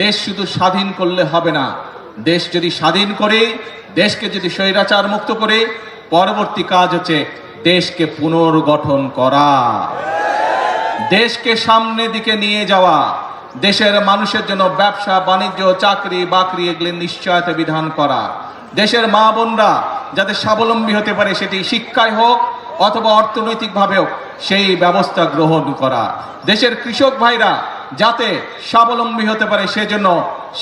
দেশ শুধু স্বাধীন করলে হবে না, দেশ যদি স্বাধীন করে, দেশকে যদি স্বৈরাচার মুক্ত করে, পরবর্তী কাজ হচ্ছে দেশকে পুনর্গঠন করা, দেশকে সামনে দিকে নিয়ে যাওয়া, দেশের মানুষের জন্য ব্যবসা বাণিজ্য চাকরি বাকরি এগুলি নিশ্চয়তা বিধান করা, দেশের মা বোনরা যাতে স্বাবলম্বী হতে পারে, সেটি শিক্ষায় হোক অথবা অর্থনৈতিকভাবে হোক, সেই ব্যবস্থা গ্রহণ করা, দেশের কৃষক ভাইরা যাতে স্বাবলম্বী হতে পারে সেজন্য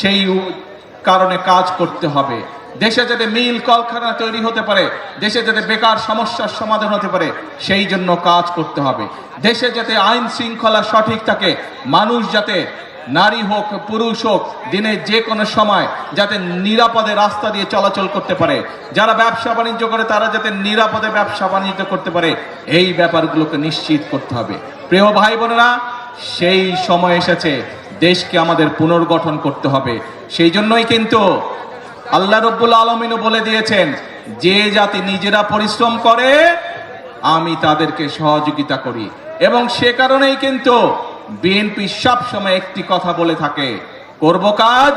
সেই কারণে কাজ করতে হবে, দেশে যাতে মিল কলকারখানা তৈরি হতে পারে, দেশে যাতে বেকার সমস্যার সমাধান হতে পারে সেই জন্য কাজ করতে হবে, দেশে যাতে আইন শৃঙ্খলা সঠিক থাকে, মানুষ যাতে নারী হোক পুরুষ হোক দিনের যে কোনো সময় যাতে নিরাপদে রাস্তা দিয়ে চলাচল করতে পারে, যারা ব্যবসা বাণিজ্য করে তারা যাতে নিরাপদে ব্যবসা বাণিজ্য করতে পারে, এই ব্যাপারগুলোকে নিশ্চিত করতে হবে। প্রিয় ভাই বোনেরা, সেই সময় এসেছে, দেশকে আমাদের পুনর্গঠন করতে হবে। সেই জন্যই কিন্তু আল্লাহ রব্বুল আলামিনও বলে দিয়েছেন, যে জাতি নিজেরা পরিশ্রম করে আমি তাদেরকে সহযোগিতা করি, এবং সে কারণেই কিন্তু বিএনপি সব সময় একটি কথা বলে থাকে, করব কাজ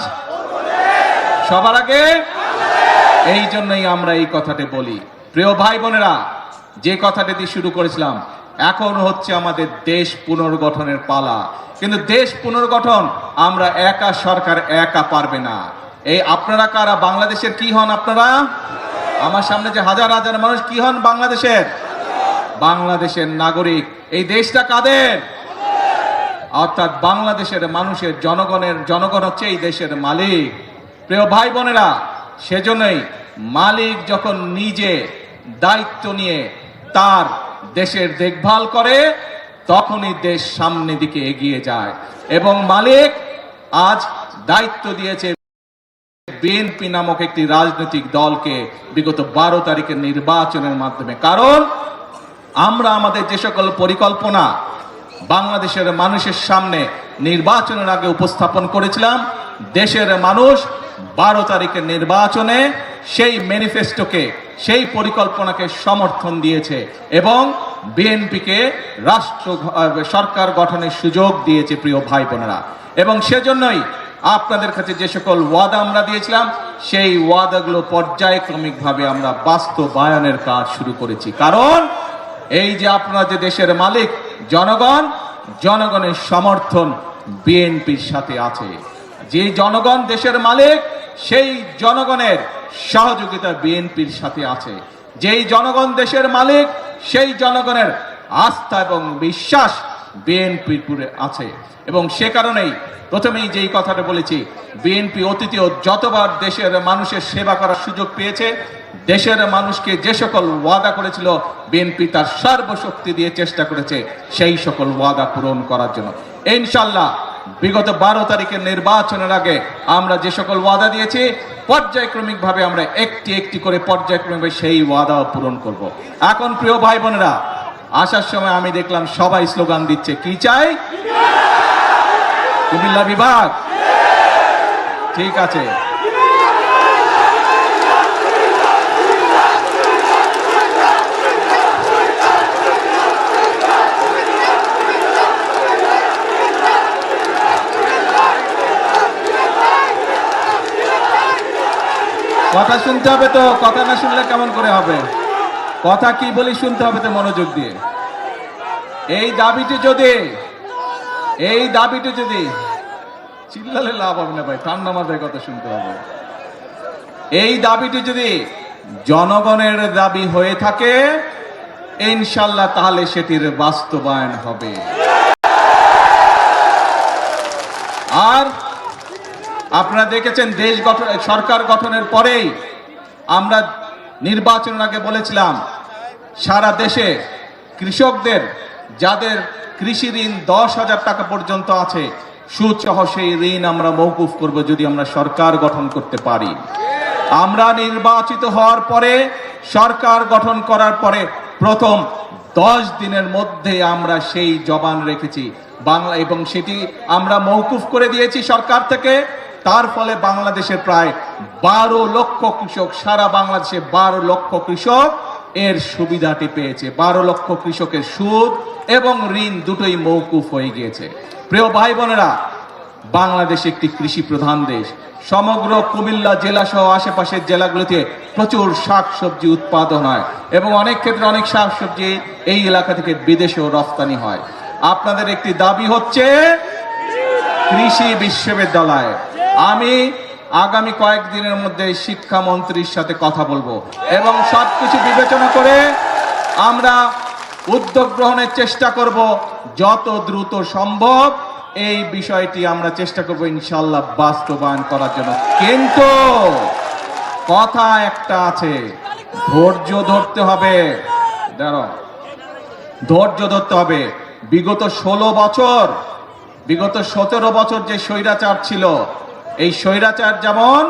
সবার আগে। এই জন্যই আমরা এই কথাটি বলি। প্রিয় ভাই বোনেরা, যে কথাটি দিয়ে শুরু করেছিলাম, এখন হচ্ছে আমাদের দেশ পুনর্গঠনের পালা। কিন্তু দেশ পুনর্গঠন আমরা একা, সরকার একা পারবে না। এই আপনারা কারা? বাংলাদেশের কি হন আপনারা? আমার সামনে যে হাজার হাজার মানুষ কি হন? বাংলাদেশের বাংলাদেশের নাগরিক। এই দেশটা কাদের? অর্থাৎ বাংলাদেশের মানুষের, জনগণ হচ্ছে এই দেশের মালিক। প্রিয় ভাই বোনেরা, সেজন্যই মালিক যখন নিজে দায়িত্ব নিয়ে তার দেশের দেখভাল করে, তখনই দেশ সামনের দিকে এগিয়ে যায়। এবং মালিক আজ দায়িত্ব দিয়েছে বিএনপি নামক একটি রাজনৈতিক দলকে বিগত 12 তারিখের নির্বাচনের মাধ্যমে। কারণ আমরা আমাদের যে সকল পরিকল্পনা বাংলাদেশের মানুষের সামনে নির্বাচনের আগে উপস্থাপন করেছিলাম, দেশের মানুষ 12 তারিখের নির্বাচনে সেই ম্যানিফেস্টোকে, সেই পরিকল্পনাকে সমর্থন দিয়েছে এবং বিএনপিকে সরকার গঠনের সুযোগ দিয়েছে। প্রিয় ভাই বোনেরা, এবং সেজন্যই আপনাদের কাছে যে সকল ওয়াদা আমরা দিয়েছিলাম, সেই ওয়াদাগুলো পর্যায়ক্রমিকভাবে আমরা বাস্তবায়নের কাজ শুরু করেছি। কারণ এই যে আপনারা যে দেশের মালিক জনগণ, জনগণের সমর্থন বিএনপির সাথে আছে। যে জনগণ দেশের মালিক, সেই জনগণের সহযোগিতা বিএনপির সাথে আছে। যেই জনগণ দেশের মালিক, সেই জনগণের আস্থা এবং বিশ্বাস বিএনপির উপরে আছে। এবং সে কারণেই প্রথমেই যেই কথাটা বলেছি, বিএনপি অতীতেও যতবার দেশের মানুষের সেবা করার সুযোগ পেয়েছে, দেশের মানুষকে যে সকল ওয়াদা করেছিল, বিএনপি তার সর্বশক্তি দিয়ে চেষ্টা করেছে সেই সকল ওয়াদা পূরণ করার জন্য। ইনশাআল্লাহ বিগত 12 তারিখের নির্বাচনের আগে আমরা যে সকল ওয়াদা দিয়েছি, পর্যায়ক্রমিকভাবে আমরা একটি একটি করে পর্যায়ক্রমিকভাবে সেই ওয়াদাও পূরণ করব। এখন প্রিয় ভাই বোনেরা, আসার সময় আমি দেখলাম সবাই স্লোগান দিচ্ছে, কি চাই? কুমিল্লা বিভাগ। ঠিক আছে, কথা শুনতে হবে তো, কথা না শুনলে কেমন করে হবে? কথা কি বলি শুনতে হবে তো মনোযোগ দিয়ে। এই দাবিটি যদি চিল্লালে লাভ হবে না ভাই, ঠান্ডা মাথায় কথা শুনতে হবে। এই দাবিটি যদি জনগণের দাবি হয়ে থাকে, ইনশাআল্লাহ তাহলে সেটির বাস্তবায়ন হবে। আর আপনারা দেখেছেন, দেশ গঠন, সরকার গঠনের পরেই আমরা নির্বাচনের আগে বলেছিলাম, সারা দেশে কৃষকদের যাদের কৃষি ঋণ 10,000 টাকা পর্যন্ত আছে, সুদ সহ সেই ঋণ আমরা মওকুফ করব যদি আমরা সরকার গঠন করতে পারি। আমরা নির্বাচিত হওয়ার পরে, সরকার গঠন করার পরে প্রথম 10 দিনের মধ্যে আমরা সেই জবান রেখেছি বাংলা, এবং সেটি আমরা মওকুফ করে দিয়েছি সরকার থেকে। তার ফলে বাংলাদেশের প্রায় 12 লক্ষ কৃষক, সারা বাংলাদেশে 12 লক্ষ কৃষক এর সুবিধাটি পেয়েছে। 12 লক্ষ কৃষকের সুদ এবং ঋণ দুটোই মওকুফ হয়ে গিয়েছে। প্রিয় ভাই বোনেরা, বাংলাদেশ একটি কৃষি প্রধান দেশ। সমগ্র কুমিল্লা জেলা সহ আশেপাশের জেলাগুলিতে প্রচুর শাকসবজি উৎপাদন হয় এবং অনেক ক্ষেত্রে অনেক শাকসবজি এই এলাকা থেকে বিদেশেও রপ্তানি হয়। আপনাদের একটি দাবি হচ্ছে কৃষি বিশ্ববিদ্যালয়। আমি আগামী কয়েকদিনের মধ্যে শিক্ষামন্ত্রীর সাথে কথা বলবো এবং সবকিছু বিবেচনা করে আমরা উদ্যোগ গ্রহণের চেষ্টা করব যত দ্রুত সম্ভব। এই বিষয়টি আমরা চেষ্টা করব ইনশাআল্লাহ বাস্তবায়ন করার জন্য। কিন্তু কথা একটা আছে, ধৈর্য ধরতে হবে। ধৈর্য ধরতে হবে। বিগত 17 বছর যে স্বৈরাচার ছিল, এই স্বৈরাচার যেমন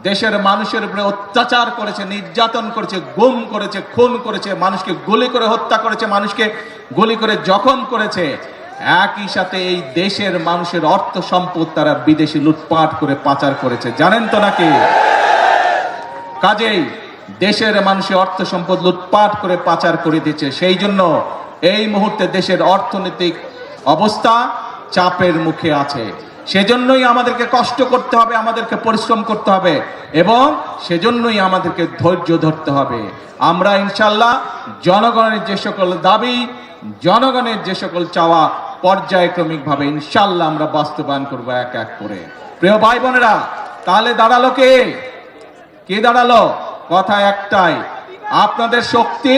দেশের মানুষের উপরে অত্যাচার করেছে, নির্যাতন করেছে, গুম করেছে, খুন করেছে, মানুষকে গুলি করে হত্যা করেছে, মানুষকে গুলি করে জখম করেছে, একই সাথে এই দেশের মানুষের অর্থ সম্পদ তারা বিদেশে লুটপাট করে পাচার করেছে, জানেন তো নাকি? কাজেই দেশের মানুষের অর্থ সম্পদ লুটপাট করে পাচার করে দিচ্ছে। সেই জন্য এই মুহূর্তে দেশের অর্থনৈতিক অবস্থা চাপের মুখে আছে। সেজন্যই আমাদেরকে কষ্ট করতে হবে, আমাদেরকে পরিশ্রম করতে হবে এবং সেজন্যই আমাদেরকে ধৈর্য ধরতে হবে। আমরা ইনশাআল্লাহ জনগণের যে সকল দাবি, জনগণের যে সকল চাওয়া পর্যায়ক্রমিকভাবে ইনশাআল্লাহ আমরা বাস্তবায়ন করব এক এক করে। প্রিয় ভাই বোনেরা, তাহলে দাঁড়ালো কে? কে দাঁড়ালো? কথা একটাই, আপনাদের শক্তি,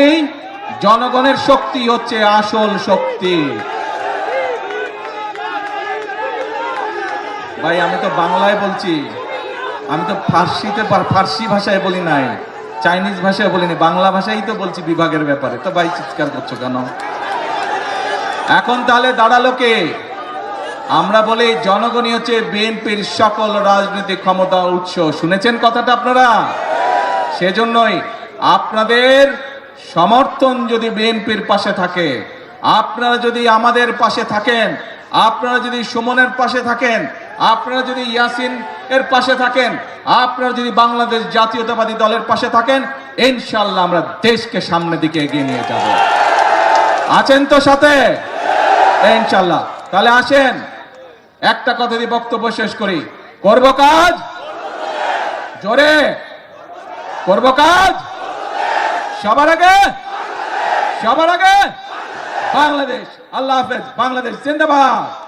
জনগণের শক্তি হচ্ছে আসল শক্তি। ভাই আমি তো বাংলায় বলছি, আমি তো ফার্সি ভাষায় বলি নাই, চাইনিজ ভাষায় বলিনি, বাংলা ভাষাই তো বলছি বিভাগের ব্যাপারে। তো ভাই চিৎকার করছো কেন? এখন তাহলে দাঁড়ালো কে? আমরা বলি জনগণই হচ্ছে বিএনপির সকল রাজনৈতিক ক্ষমতা উৎস। শুনেছেন কথাটা আপনারা? সেজন্যই আপনাদের সমর্থন যদি বিএনপির পাশে থাকে, আপনারা যদি আমাদের পাশে থাকেন, আপনারা যদি সুমনের পাশে থাকেন, আপনারা যদি ইয়াসিন এর পাশে থাকেন, আপনারা যদি বাংলাদেশ জাতীয়তাবাদী দলের পাশে থাকেন, ইনশাআল্লাহ আমরা দেশকে সামনের দিকে এগিয়ে নিয়ে যাব। আছেন তো সাথে? ইনশাআল্লাহ। তাহলে আসেন একটা কথা দিয়ে বক্তব্য শেষ করি। করব কাজ, জোরে করব কাজ, সবার আগে বাংলাদেশ। আল্লাহ হাফেজ। বাংলাদেশ জিন্দাবাদ।